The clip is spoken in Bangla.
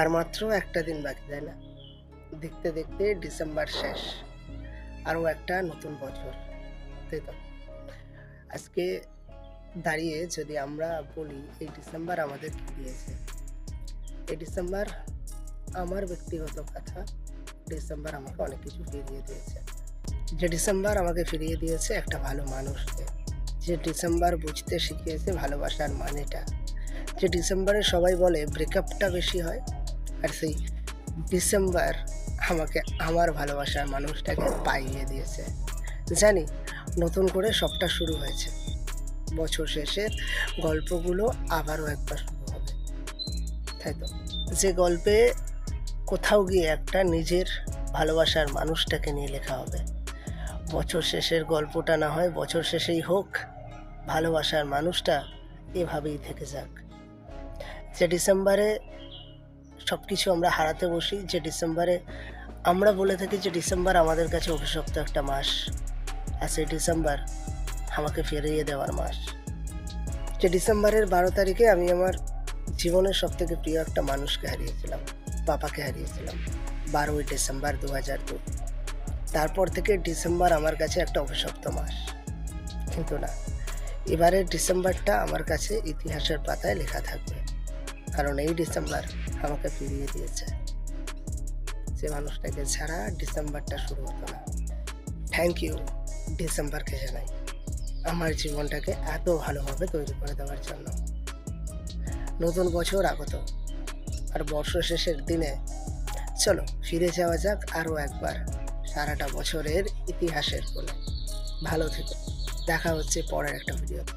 আর মাত্র একটা দিন বাকি, তাই না? দেখতে দেখতে ডিসেম্বর শেষ, আরও একটা নতুন বছর, তাই তো? আজকে দাঁড়িয়ে যদি আমরা বলি এই ডিসেম্বর আমাদের কী দিয়েছে, এই ডিসেম্বর আমার ব্যক্তিগত কথা, ডিসেম্বর আমাকে অনেক কিছু ফিরিয়ে দিয়েছে। যে ডিসেম্বর আমাকে ফিরিয়ে দিয়েছে একটা ভালো মানুষকে, যে ডিসেম্বর বুঝতে শিখিয়েছে ভালোবাসার মানেটা, যে ডিসেম্বরে সবাই বলে ব্রেকআপটা বেশি হয়, আর সেই ডিসেম্বর আমাকে আমার ভালোবাসার মানুষটাকে পাইয়ে দিয়েছে। জানি নতুন করে সবটা শুরু হয়েছে, বছর শেষের গল্পগুলো আবারও একবার শুরু হবে, তাই তো? যে গল্পে কোথাও গিয়ে একটা নিজের ভালোবাসার মানুষটাকে নিয়ে লেখা হবে। বছর শেষের গল্পটা না হয় বছর শেষেই হোক, ভালোবাসার মানুষটা এভাবেই থেকে যাক। যে ডিসেম্বরে সব কিছু আমরা হারাতে বসি, যে ডিসেম্বরে আমরা বলে থাকি যে ডিসেম্বর আমাদের কাছে অভিশপ্ত একটা মাস, আর সেই ডিসেম্বর আমাকে ফিরিয়ে দেওয়ার মাস। যে ডিসেম্বরের 12 তারিখে আমি আমার জীবনের সবথেকে প্রিয় একটা মানুষকে হারিয়েছিলাম, বাবাকে হারিয়েছিলাম, 12ই ডিসেম্বর 2002। তারপর থেকে ডিসেম্বর আমার কাছে একটা অভিশপ্ত মাস। কিন্তু না, এবারের ডিসেম্বরটা আমার কাছে ইতিহাসের পাতায় লেখা থাকবে, কারণ এই ডিসেম্বর আমাকে ফিরিয়ে দিয়েছে যে মানুষটাকে ছাড়া ডিসেম্বরটা শুরু হতো না। থ্যাংক ইউ ডিসেম্বরকে জানাই আমার জীবনটাকে এত ভালোভাবে তৈরি করে দেওয়ার জন্য। নতুন বছর আগত, আর বর্ষ শেষের দিনে চলো ফিরে যাওয়া যাক আরও একবার সারাটা বছরের ইতিহাসের কোণে। ভালো থেকো, দেখা হচ্ছে পরের একটা ভিডিওতে।